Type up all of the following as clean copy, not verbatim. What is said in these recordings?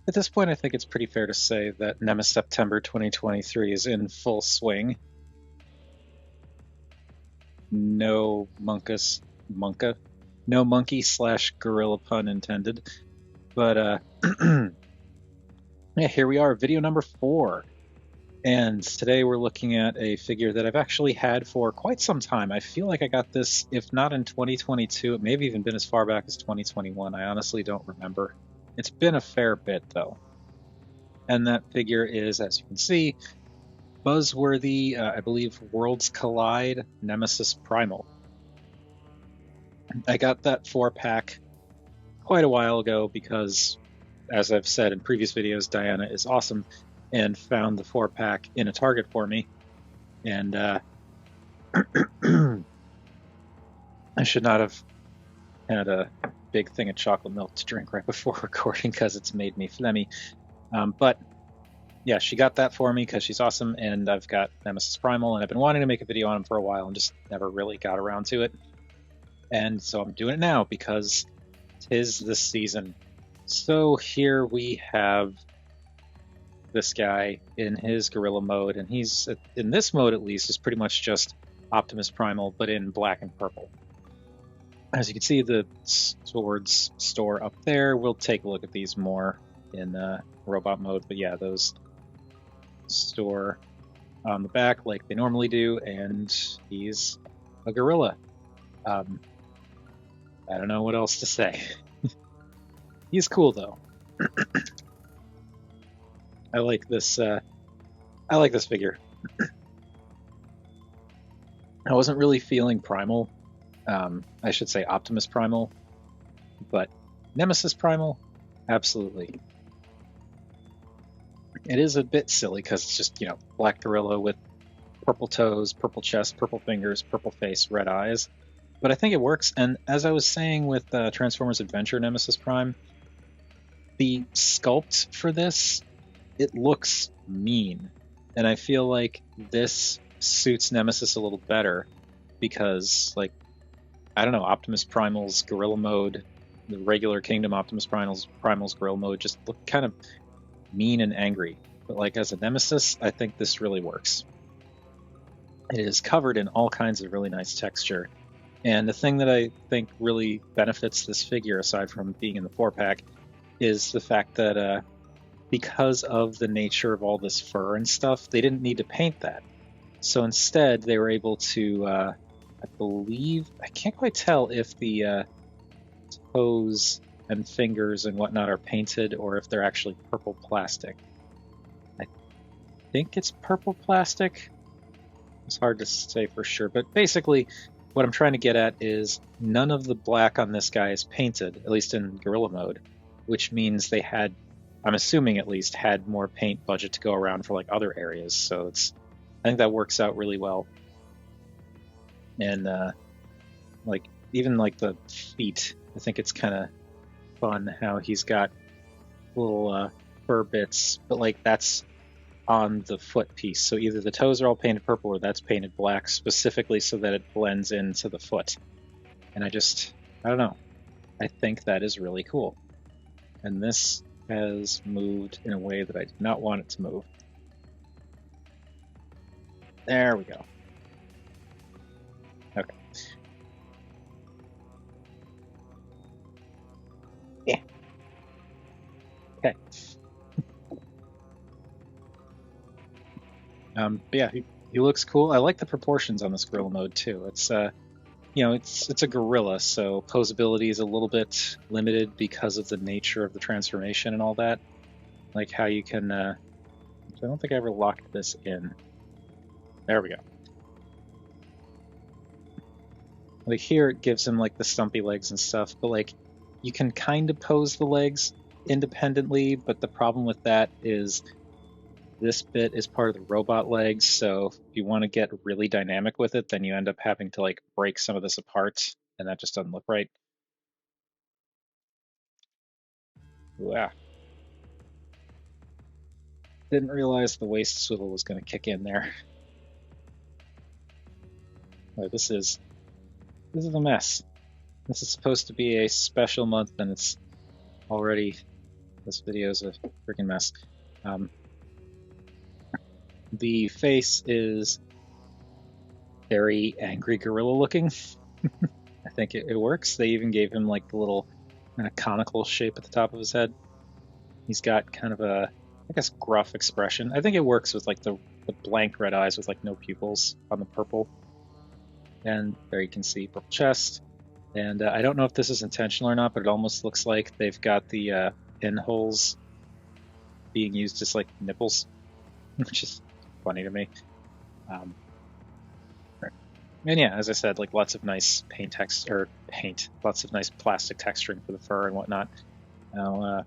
At this point, I think it's pretty fair to say that NemeSeptember 2023 is in full swing. No no monkey slash gorilla pun intended. But yeah, here we are, video number 4. And today we're looking at a figure that I've actually had for quite some time. I feel like I got this, if not in 2022, it may have even been as far back as 2021. I honestly don't remember. It's been a fair bit, though. And that figure is, as you can see, Buzzworthy, I believe Worlds Collide Nemesis Primal. I got that 4-pack quite a while ago because, as I've said in previous videos, Diana is awesome and found the 4-pack in a Target for me. And I should not have had a big thing of chocolate milk to drink right before recording because it's made me phlegmy. But yeah, she got that for me because she's awesome, and I've got Nemesis Primal, and I've been wanting to make a video on him for a while and just never really got around to it. And so I'm doing it now because 'tis this season. So here we have this guy in his gorilla mode, and he's, in this mode at least, is pretty much just Optimus Primal, but in black and purple. As you can see, the swords store up there. We'll take a look at these more in robot mode, but yeah, those store on the back like they normally do, and he's a gorilla. I don't know what else to say. He's cool though. I like this figure. I wasn't really feeling Primal. I should say Optimus Primal, but Nemesis Primal, absolutely. It is a bit silly because it's just, black gorilla with purple toes, purple chest, purple fingers, purple face, red eyes. But I think it works. And as I was saying with Transformers Adventure Nemesis Prime, the sculpt for this, it looks mean. And I feel like this suits Nemesis a little better because, I don't know, Optimus Primal's gorilla mode, the regular Kingdom Optimus Primal's gorilla mode just look kind of mean and angry. But as a Nemesis, I think this really works. It is covered in all kinds of really nice texture. And the thing that I think really benefits this figure, aside from being in the 4-pack, is the fact that because of the nature of all this fur and stuff, they didn't need to paint that. So instead, they were able to, I believe, I can't quite tell if the toes and fingers and whatnot are painted or if they're actually purple plastic. I think it's purple plastic. It's hard to say for sure, but basically what I'm trying to get at is none of the black on this guy is painted, at least in gorilla mode, which means they had, I'm assuming at least, had more paint budget to go around for other areas. So I think that works out really well. And even the feet, I think it's kind of fun how he's got little fur bits, but that's on the foot piece. So either the toes are all painted purple or that's painted black specifically so that it blends into the foot. And I don't know. I think that is really cool. And this has moved in a way that I did not want it to move. There we go. Okay. Yeah. Okay. But yeah, he looks cool. I like the proportions on this gorilla mode too. It's it's a gorilla, so posability is a little bit limited because of the nature of the transformation and all that. Like how you can, I don't think I ever locked this in. There we go. Here it gives him the stumpy legs and stuff, but you can kind of pose the legs independently, but the problem with that is this bit is part of the robot legs, so if you want to get really dynamic with it, then you end up having to break some of this apart, and that just doesn't look right. Yeah. Didn't realize the waist swivel was going to kick in there. Oh, this is a mess. This is supposed to be a special month, and it's already This video is a freaking mess. The face is very angry gorilla looking. I think it works. They even gave him like the little kind of conical shape at the top of his head. He's got kind of a, I guess, gruff expression. I think it works with like the blank red eyes with like no pupils on the purple. And there you can see purple chest. And I don't know if this is intentional or not, but it almost looks like they've got the pinholes being used as like nipples, which is funny to me. And yeah, as I said, like lots of nice lots of nice plastic texturing for the fur and whatnot. Now,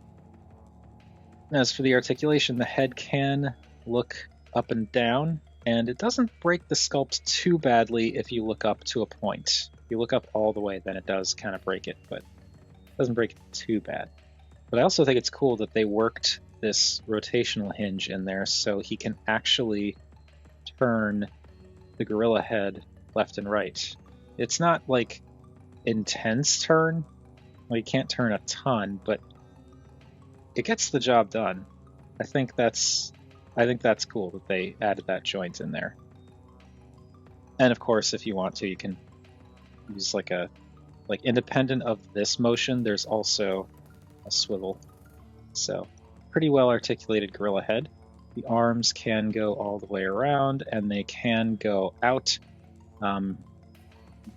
as for the articulation, the head can look up and down, and it doesn't break the sculpt too badly if you look up to a point. If you look up all the way, then it does kind of break it, but it doesn't break it too bad. But I also think it's cool that they worked this rotational hinge in there so he can actually turn the gorilla head left and right. It's not like intense turn. Well, you can't turn a ton, but it gets the job done. I think that's cool that they added that joint in there. And of course, if you want to, you can use like independent of this motion, there's also a swivel. So pretty well articulated gorilla head. The arms can go all the way around and they can go out.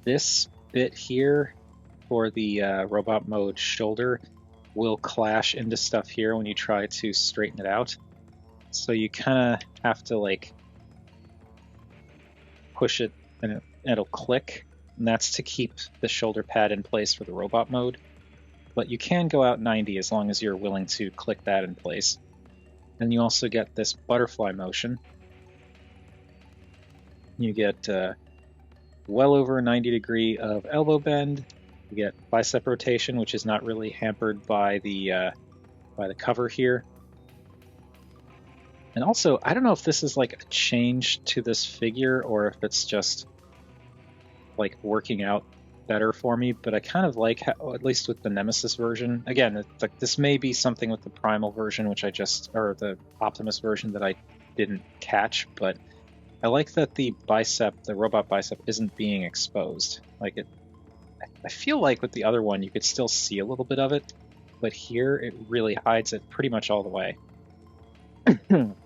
This bit here for the robot mode shoulder will clash into stuff here when you try to straighten it out. So you kind of have to like push it and it'll click, and that's to keep the shoulder pad in place for the robot mode. But you can go out 90 as long as you're willing to click that in place. And you also get this butterfly motion. You get well over 90 degree of elbow bend. You get bicep rotation, which is not really hampered by the cover here. And also, I don't know if this is like a change to this figure or if it's just like working out better for me, but I kind of like how, at least with the Nemesis version, again, it's like this may be something with the Primal version, or the Optimus version that I didn't catch, but I like that the robot bicep isn't being exposed. Like I feel like with the other one, you could still see a little bit of it, but here it really hides it pretty much all the way.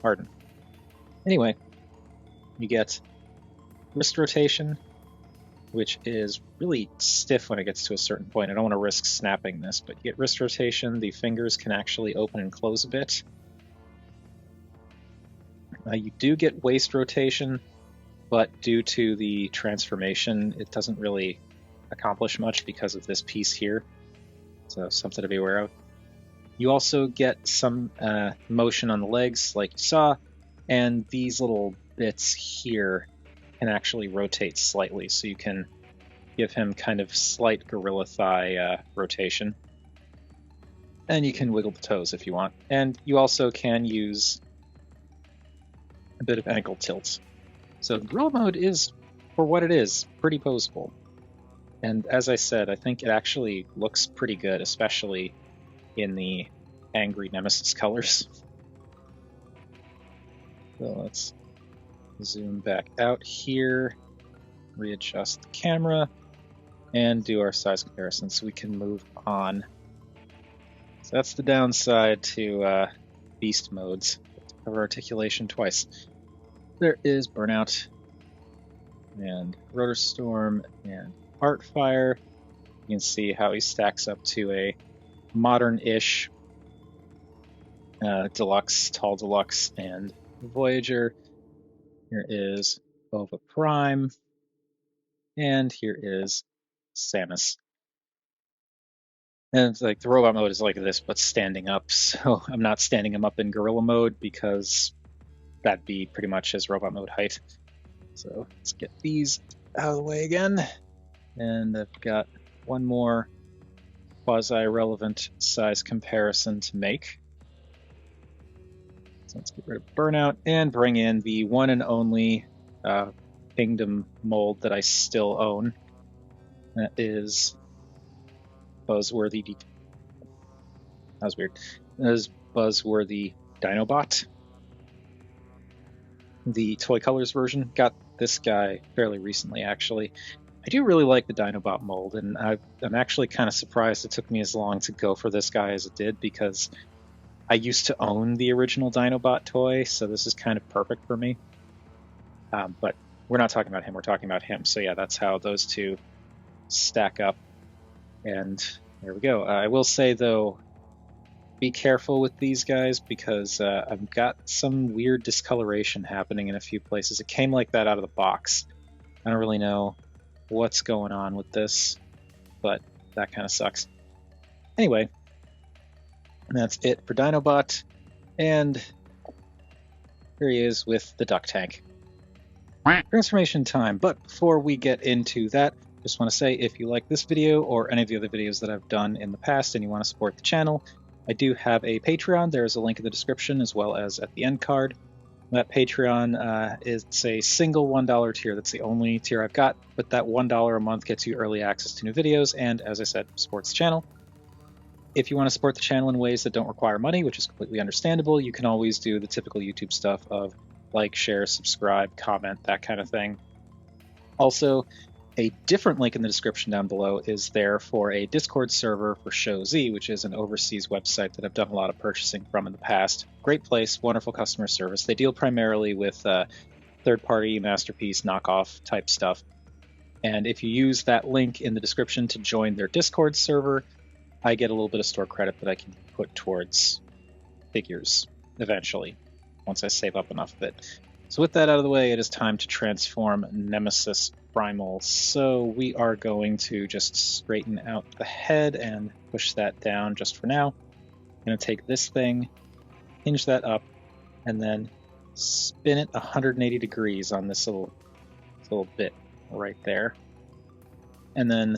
Pardon. Anyway, you get wrist rotation, which is really stiff when it gets to a certain point. I don't want to risk snapping this, but you get wrist rotation. The fingers can actually open and close a bit. You do get waist rotation, but due to the transformation, it doesn't really accomplish much because of this piece here. So something to be aware of. You also get some motion on the legs like you saw, and these little bits here can actually rotate slightly, so you can give him kind of slight gorilla thigh rotation. And you can wiggle the toes if you want. And you also can use a bit of ankle tilt. So gorilla mode is, for what it is, pretty poseable. And as I said, I think it actually looks pretty good, especially in the angry Nemesis colors. So let's zoom back out here, readjust the camera, and do our size comparison so we can move on. So that's the downside to beast modes. Cover articulation twice. There is Burnout, and Rotor Storm, and Artfire. You can see how he stacks up to a modern-ish Deluxe, Tall Deluxe, and Voyager. Here is Bova Prime, and here is Samus. And it's like the robot mode is like this, but standing up. So I'm not standing him up in gorilla mode because that'd be pretty much his robot mode height. So let's get these out of the way again. And I've got one more quasi-relevant size comparison to make. So let's get rid of Burnout and bring in the one and only Kingdom mold that I still own. That is Buzzworthy. That was weird. is Buzzworthy Dinobot. The Toy Colors version. Got this guy fairly recently, actually. I do really like the Dinobot mold, and I'm actually kind of surprised it took me as long to go for this guy as it did, because I used to own the original Dinobot toy, so this is kind of perfect for me. But we're not talking about him, we're talking about him. So yeah, that's how those two stack up. And there we go. I will say, though, be careful with these guys, because I've got some weird discoloration happening in a few places. It came like that out of the box. I don't really know what's going on with this, but that kind of sucks. Anyway, that's it for Dinobot, and here he is with the duck tank. Transformation time. But before we get into that, just want to say, if you like this video or any of the other videos that I've done in the past and you want to support the channel, I do have a Patreon. There's a link in the description as well as at the end card. That Patreon is a single $1 tier. That's the only tier I've got, but that $1 a month gets you early access to new videos and, as I said, supports the channel. If you want to support the channel in ways that don't require money, which is completely understandable, you can always do the typical YouTube stuff of like, share, subscribe, comment, that kind of thing. Also, a different link in the description down below is there for a Discord server for Show Z, which is an overseas website that I've done a lot of purchasing from in the past. Great place, wonderful customer service. They deal primarily with third-party masterpiece knockoff type stuff. And if you use that link in the description to join their Discord server, I get a little bit of store credit that I can put towards figures eventually, once I save up enough of it. So with that out of the way, it is time to transform Nemesis Primal. So we are going to just straighten out the head and push that down just for now. I'm going to take this thing, hinge that up, and then spin it 180 degrees on this little bit right there. And then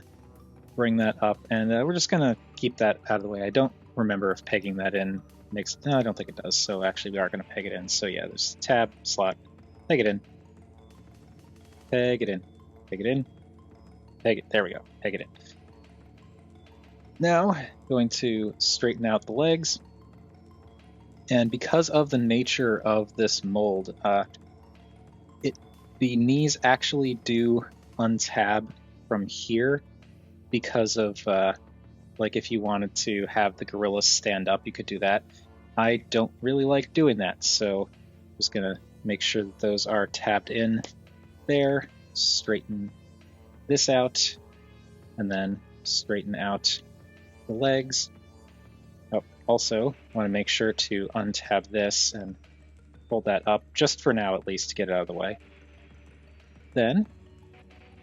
bring that up, and we're just going to keep that out of the way. I don't remember if pegging that in makes... No, I don't think it does, so actually we are going to peg it in. So yeah, there's tab, slot, peg it in, peg it in, peg it in, peg it, there we go, peg it in. Now, going to straighten out the legs, and because of the nature of this mold, the knees actually do untab from here, because of like, if you wanted to have the gorilla stand up, you could do that. I don't really like doing that, so I'm just gonna make sure that those are tabbed in there, straighten this out, and then straighten out the legs. Oh, also want to make sure to untab this and pull that up, just for now at least, to get it out of the way. Then,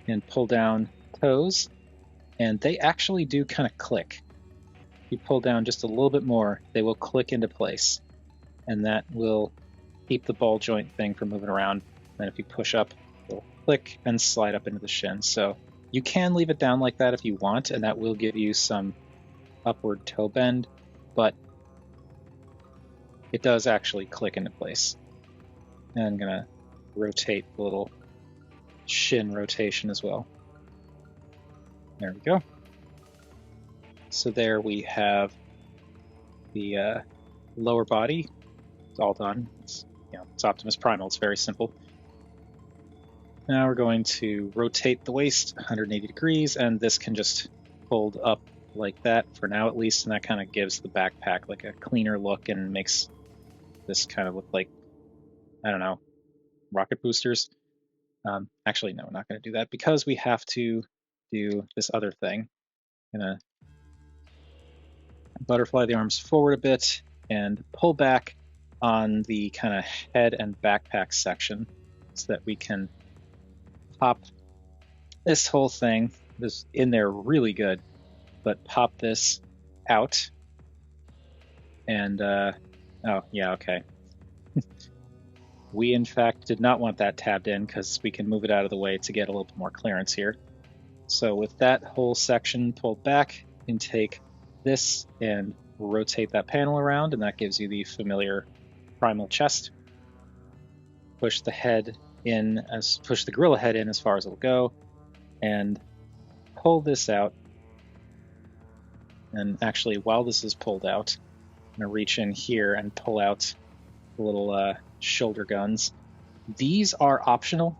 and pull down toes, and they actually do kind of click. If you pull down just a little bit more, they will click into place, and that will keep the ball joint thing from moving around. And if you push up, it'll click and slide up into the shin. So you can leave it down like that if you want, and that will give you some upward toe bend, but it does actually click into place. And I'm gonna rotate the little shin rotation as well. There we go. So there we have the lower body. It's all done. It's Optimus Primal. It's very simple. Now we're going to rotate the waist 180 degrees, and this can just fold up like that for now at least, and that kind of gives the backpack like a cleaner look and makes this kind of look like, I don't know, rocket boosters. Actually, no, we're not going to do that, because we have to do this other thing. I'm gonna butterfly the arms forward a bit and pull back on the kind of head and backpack section so that we can pop this whole thing. This in there really good, but pop this out. And oh yeah, okay. We in fact did not want that tabbed in, because we can move it out of the way to get a little bit more clearance here. So with that whole section pulled back, you can take this and rotate that panel around, and that gives you the familiar primal chest. Push the head in, push the gorilla head in as far as it'll go, and pull this out. And actually, while this is pulled out, gonna reach in here and pull out the little shoulder guns. These are optional.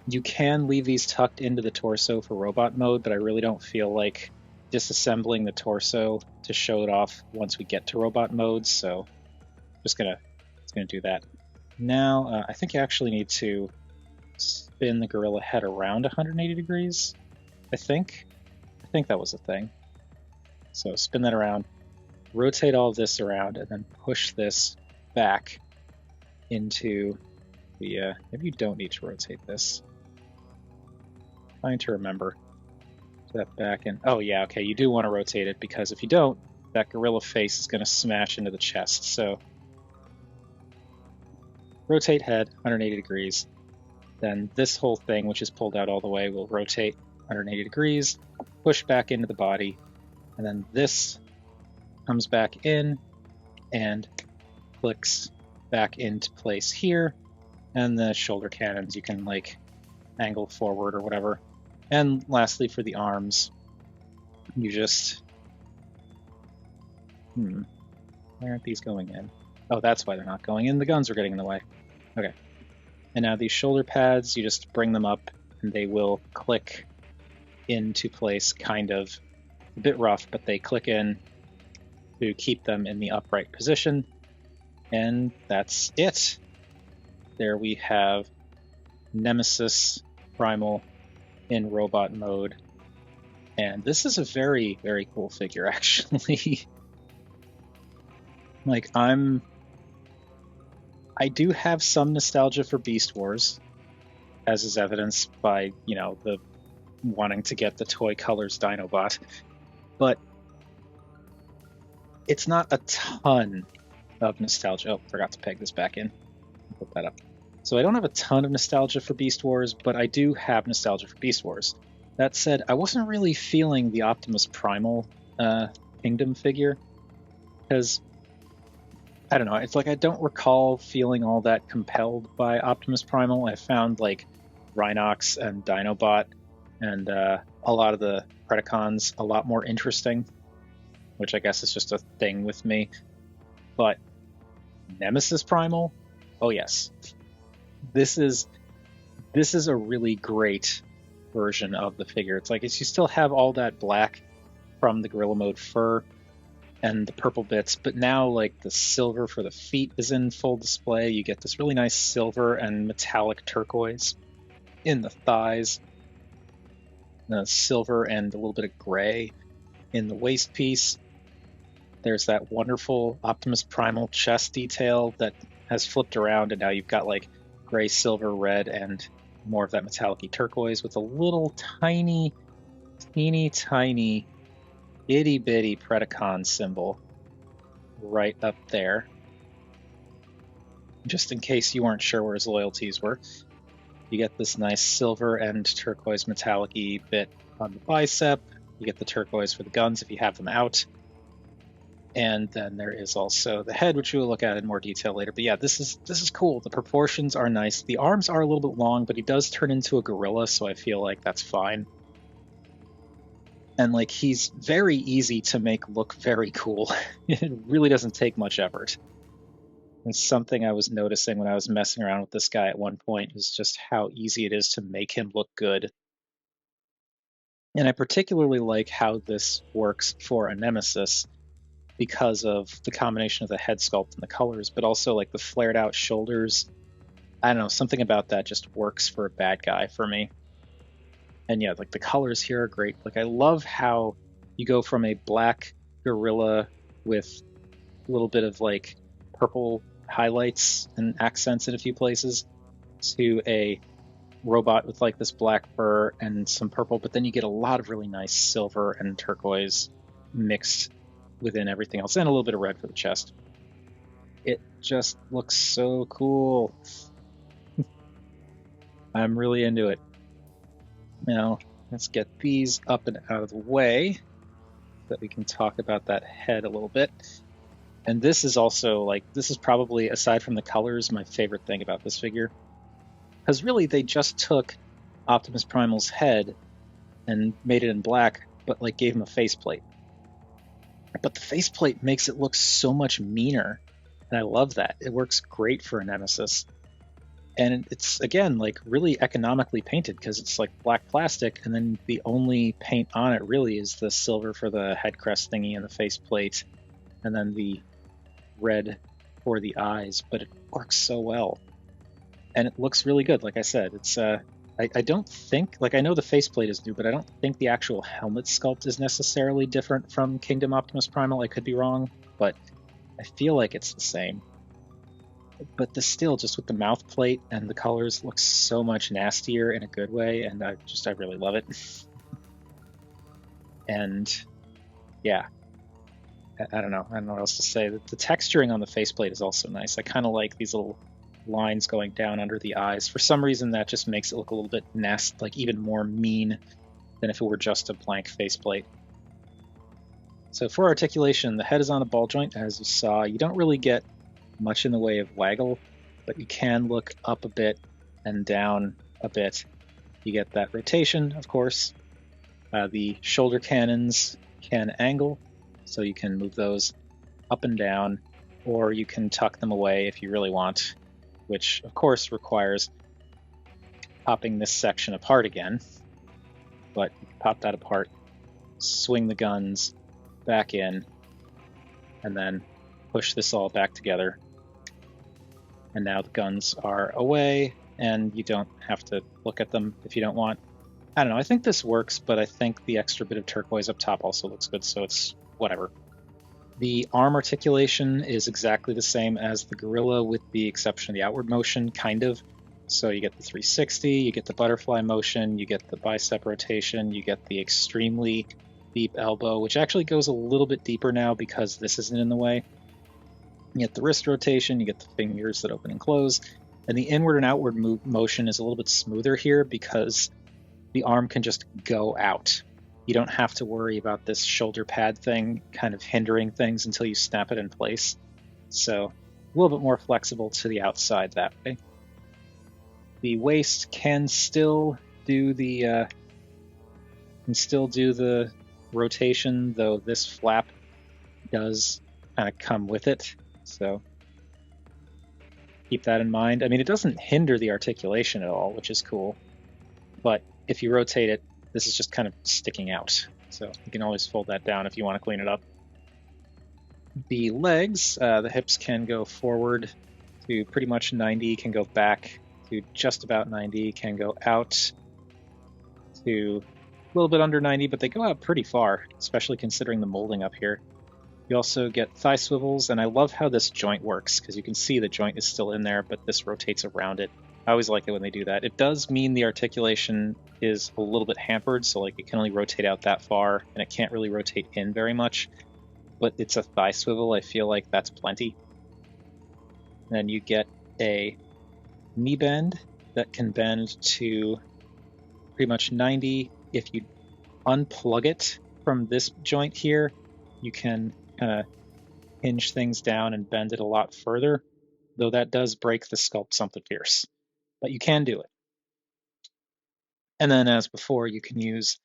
You can leave these tucked into the torso for robot mode, but I really don't feel like disassembling the torso to show it off once we get to robot mode, so just gonna do that. Now, I think you actually need to spin the gorilla head around 180 degrees, I think that was a thing. So spin that around, rotate all this around, and then push this back into the, maybe you don't need to rotate this. Trying to remember that back in. Oh yeah, okay, you do want to rotate it, because if you don't, that gorilla face is going to smash into the chest. So rotate head 180 degrees. Then this whole thing, which is pulled out all the way, will rotate 180 degrees, push back into the body, and then this comes back in and clicks back into place here. And the shoulder cannons you can like angle forward or whatever. And lastly, for the arms, you just why aren't these going in? Oh, that's why they're not going in. The guns are getting in the way. Okay. And now these shoulder pads, you just bring them up and they will click into place, kind of a bit rough, but they click in to keep them in the upright position. And that's it. There we have Nemesis Primal in robot mode. And this is a very, very cool figure, actually. Like, I do have some nostalgia for Beast Wars, as is evidenced by, you know, the wanting to get the Toy Colors Dinobot. But it's not a ton of nostalgia. Oh, forgot to peg this back in. Put that up. So I don't have a ton of nostalgia for Beast Wars, but I do have nostalgia for Beast Wars. That said, I wasn't really feeling the Optimus Primal Kingdom figure, because, I don't know, it's like I don't recall feeling all that compelled by Optimus Primal. I found, like, Rhinox and Dinobot and a lot of the Predacons a lot more interesting, which I guess is just a thing with me. But Nemesis Primal? Oh yes. This is a really great version of the figure. It's like you still have all that black from the Gorilla Mode fur and the purple bits, but now like the silver for the feet is in full display. You get this really nice silver and metallic turquoise in the thighs, silver and a little bit of gray in the waist piece. There's that wonderful Optimus Primal chest detail that has flipped around, and now you've got like gray, silver, red, and more of that metallic turquoise with a little tiny, teeny tiny, itty bitty Predacon symbol right up there. Just in case you weren't sure where his loyalties were, you get this nice silver and turquoise metallic-y bit on the bicep. You get the turquoise for the guns if you have them out. And then there is also the head, which we will look at in more detail later. But yeah, this is cool. The proportions are nice. The arms are a little bit long, but he does turn into a gorilla, so I feel like that's fine. And like, he's very easy to make look very cool. It really doesn't take much effort. It's something I was noticing when I was messing around with this guy at one point, is just how easy it is to make him look good. And I particularly like how this works for a Nemesis, because of the combination of the head sculpt and the colors, but also like the flared out shoulders. I don't know, something about that just works for a bad guy for me. And yeah, like the colors here are great. Like I love how you go from a black gorilla with a little bit of like purple highlights and accents in a few places to a robot with like this black fur and some purple, but then you get a lot of really nice silver and turquoise mixed within everything else, and a little bit of red for the chest. It just looks so cool. I'm really into it. Now, let's get these up and out of the way so that we can talk about that head a little bit. And this is also, like, this is probably, aside from the colors, my favorite thing about this figure. Because really, they just took Optimus Primal's head and made it in black, but, like, gave him a faceplate. but the faceplate makes it look so much meaner, and I love that. It works great for a Nemesis. And it's, again, like really economically painted because it's like black plastic, and then the only paint on it really is the silver for the head crest thingy and the faceplate, and then the red for the eyes, but it works so well. And it looks really good, like I said. It's I don't think, like, I know the faceplate is new, but I don't think the actual helmet sculpt is necessarily different from Kingdom Optimus Primal. I could be wrong, but I feel like it's the same. But still, just with the mouth plate and the colors, looks so much nastier in a good way, and I really love it. And yeah, I don't know what else to say. The texturing on the faceplate is also nice. I kind of like these little lines going down under the eyes. For some reason, that just makes it look a little bit nasty, like even more mean than if it were just a blank faceplate. So for articulation, the head is on a ball joint, as you saw. You don't really get much in the way of waggle, but you can look up a bit and down a bit. You get that rotation, of course. The shoulder cannons can angle, so you can move those up and down, or you can tuck them away if you really want, which of course requires popping this section apart again. But you can pop that apart, swing the guns back in, and then push this all back together. And now the guns are away, and you don't have to look at them if you don't want. I don't know, I think this works, but I think the extra bit of turquoise up top also looks good, so it's whatever. The arm articulation is exactly the same as the gorilla, with the exception of the outward motion, kind of. So you get the 360, you get the butterfly motion, you get the bicep rotation, you get the extremely deep elbow, which actually goes a little bit deeper now because this isn't in the way. You get the wrist rotation, you get the fingers that open and close, and the inward and outward motion is a little bit smoother here because the arm can just go out. You don't have to worry about this shoulder pad thing kind of hindering things until you snap it in place. So a little bit more flexible to the outside that way. The waist can still do the rotation, though this flap does kind of come with it. So keep that in mind. I mean, it doesn't hinder the articulation at all, which is cool. But if you rotate it, this is just kind of sticking out. So you can always fold that down if you want to clean it up. The legs, the hips can go forward to pretty much 90, can go back to just about 90, can go out to a little bit under 90, but they go out pretty far, especially considering the molding up here. You also get thigh swivels, and I love how this joint works, because you can see the joint is still in there, but this rotates around it. I always like it when they do that. It does mean the articulation is a little bit hampered, so like it can only rotate out that far, and it can't really rotate in very much. But it's a thigh swivel, I feel like that's plenty. Then you get a knee bend that can bend to pretty much 90. If you unplug it from this joint here, you can kind of hinge things down and bend it a lot further, though that does break the sculpt something fierce. But you can do it. And then, as before, you can use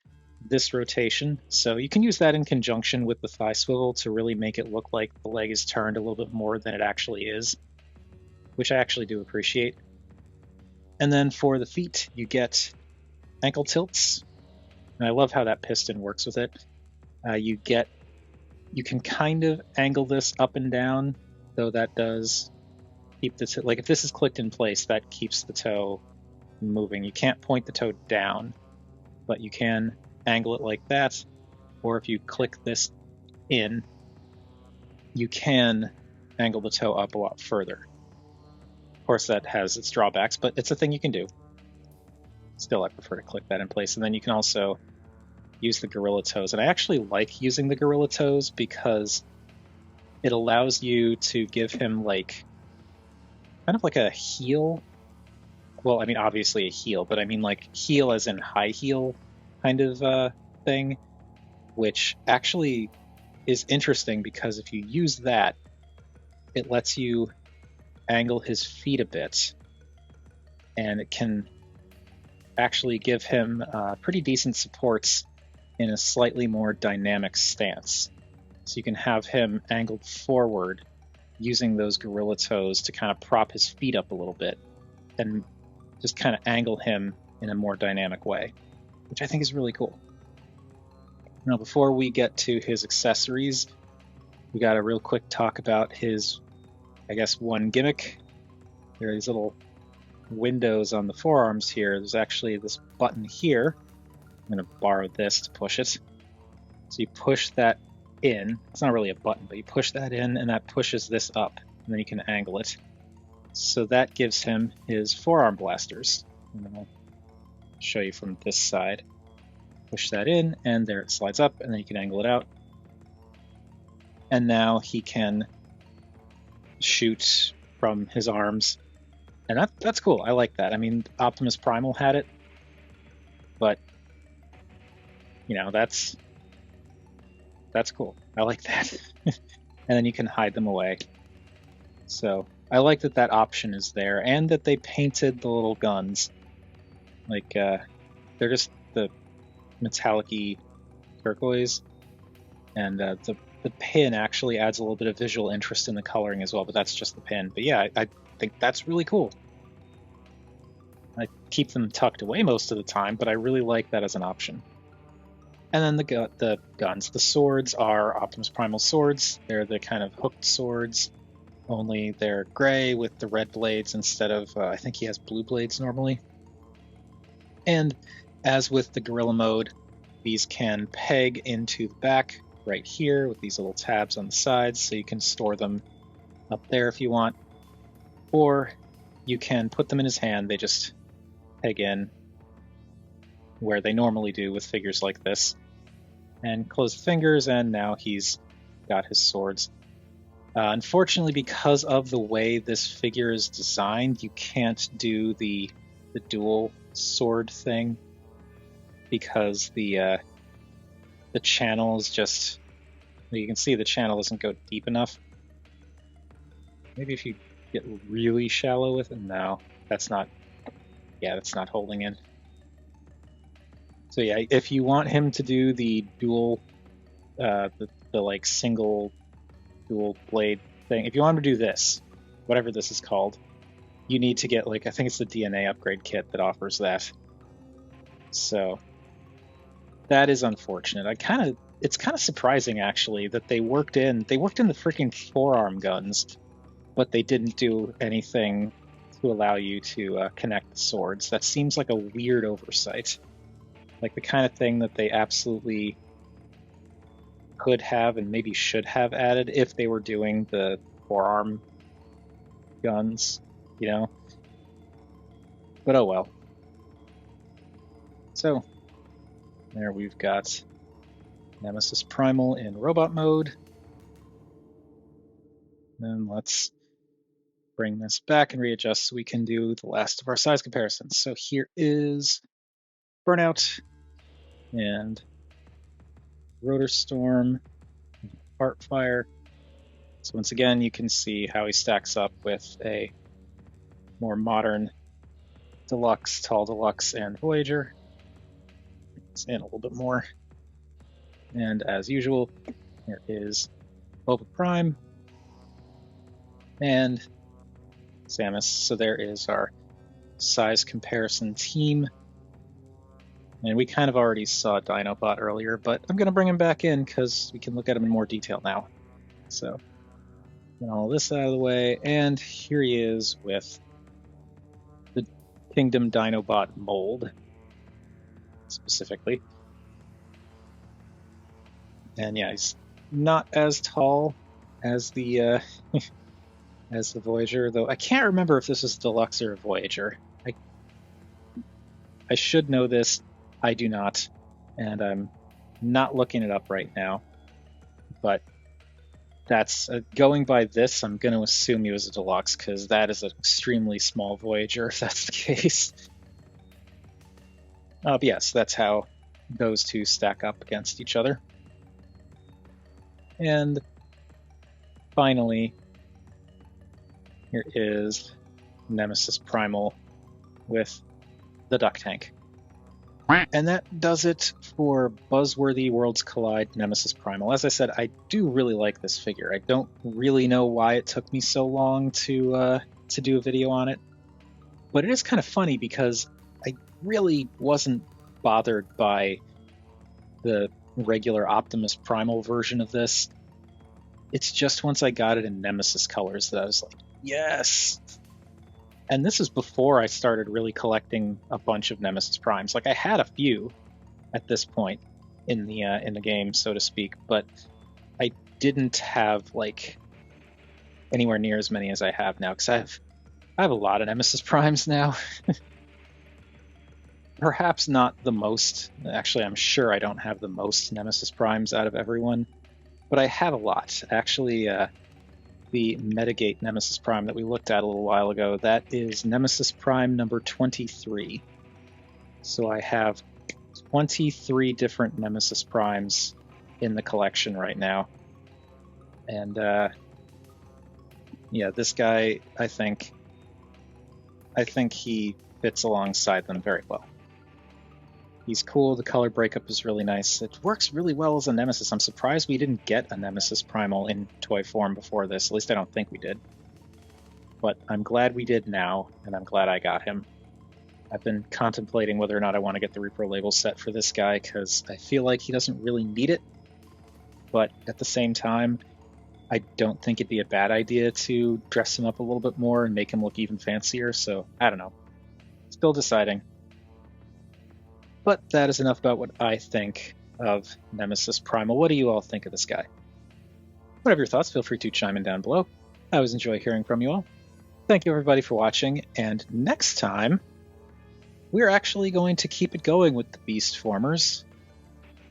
this rotation. So you can use that in conjunction with the thigh swivel to really make it look like the leg is turned a little bit more than it actually is, which I actually do appreciate. And then for the feet, you get ankle tilts. And I love how that piston works with it. You can kind of angle this up and down, though that does keep the like if this is clicked in place, that keeps the toe moving. You can't point the toe down, but you can angle it like that, or if you click this in, you can angle the toe up a lot further. Of course, that has its drawbacks, but it's a thing you can do. Still, I prefer to click that in place. And then you can also use the gorilla toes, and I actually like using the gorilla toes because it allows you to give him like kind of like a heel. Well, I mean, obviously a heel, but I mean like heel as in high heel kind of thing, which actually is interesting because if you use that, it lets you angle his feet a bit, and it can actually give him pretty decent supports in a slightly more dynamic stance. So you can have him angled forward using those gorilla toes to kind of prop his feet up a little bit and just kind of angle him in a more dynamic way, which I think is really cool. Now, before we get to his accessories, we got a real quick talk about his, I guess, one gimmick. There are these little windows on the forearms here. There's actually this button here. I'm going to borrow this to push it. So you push that in. It's not really a button, but you push that in and that pushes this up, and then you can angle it. So that gives him his forearm blasters. And I'll show you from this side. Push that in, and there it slides up, and then you can angle it out. And now he can shoot from his arms. And that's cool. I like that. I mean, Optimus Primal had it, but you know, that's cool. I like that. And then you can hide them away. So I like that that option is there, and that they painted the little guns. Like, they're just the metallic-y turquoise, and the pin actually adds a little bit of visual interest in the coloring as well, but that's just the pin. But yeah, I think that's really cool. I keep them tucked away most of the time, but I really like that as an option. And then the guns. The swords are Optimus Primal swords. They're the kind of hooked swords, only they're gray with the red blades instead of, I think he has blue blades normally. And as with the gorilla mode, these can peg into the back right here with these little tabs on the sides, so you can store them up there if you want. Or you can put them in his hand. They just peg in where they normally do with figures like this. And close the fingers, and now he's got his swords. Unfortunately, because of the way this figure is designed, you can't do the dual sword thing, because the channel is just, you can see the channel doesn't go deep enough. Maybe if you get really shallow with it. No, that's not holding in. So yeah, if you want him to do the dual, the like single dual blade thing, if you want him to do this, whatever this is called, you need to get, like, I think it's the DNA upgrade kit that offers that. So that is unfortunate. It's kind of surprising actually that they worked in the freaking forearm guns, but they didn't do anything to allow you to connect the swords. That seems like a weird oversight. Like the kind of thing that they absolutely could have and maybe should have added if they were doing the forearm guns, you know? But oh well. So, there we've got Nemesis Primal in robot mode. Then let's bring this back and readjust so we can do the last of our size comparisons. So here is Burnout and Rotor Storm, Heartfire. So once again, you can see how he stacks up with a more modern Deluxe, Tall Deluxe, and Voyager. It's in a little bit more. And as usual, here is Boba Prime and Samus. So there is our size comparison team. And we kind of already saw Dinobot earlier, but I'm going to bring him back in because we can look at him in more detail now. So, get all this out of the way, and here he is with the Kingdom Dinobot mold, specifically. And yeah, he's not as tall as the as the Voyager, though I can't remember if this is Deluxe or Voyager. I should know this. I do not, and I'm not looking it up right now. But that's going by this, I'm going to assume he was a Deluxe, because that is an extremely small Voyager, if that's the case. But yes, that's how those two stack up against each other. And finally, here is Nemesis Primal with the Duck Tank. And that does it for Buzzworthy Worlds Collide Nemesis Primal. As I said, I do really like this figure. I don't really know why it took me so long to do a video on it, but it is kind of funny because I really wasn't bothered by the regular Optimus Primal version of this. It's just once I got it in Nemesis colors that I was like, yes! And this is before I started really collecting a bunch of Nemesis Primes. Like, I had a few at this point in the game, so to speak, but I didn't have like anywhere near as many as I have now, because I have a lot of Nemesis Primes now. Perhaps not the most. Actually, I'm sure I don't have the most Nemesis Primes out of everyone, but I have a lot. Actually, the Metagate Nemesis Prime that we looked at a little while ago, that is Nemesis Prime number 23. So I have 23 different Nemesis Primes in the collection right now. And yeah, this guy, I think he fits alongside them very well. He's cool, the color breakup is really nice. It works really well as a Nemesis. I'm surprised we didn't get a Nemesis Primal in toy form before this. At least I don't think we did. But I'm glad we did now, and I'm glad I got him. I've been contemplating whether or not I want to get the Repro label set for this guy, because I feel like he doesn't really need it. But at the same time, I don't think it'd be a bad idea to dress him up a little bit more and make him look even fancier, so I don't know. Still deciding. But that is enough about what I think of Nemesis Primal. What do you all think of this guy? Whatever your thoughts, feel free to chime in down below. I always enjoy hearing from you all. Thank you everybody for watching, and next time, we're actually going to keep it going with the Beast Formers,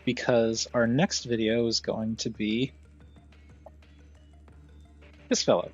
because our next video is going to be this fellow.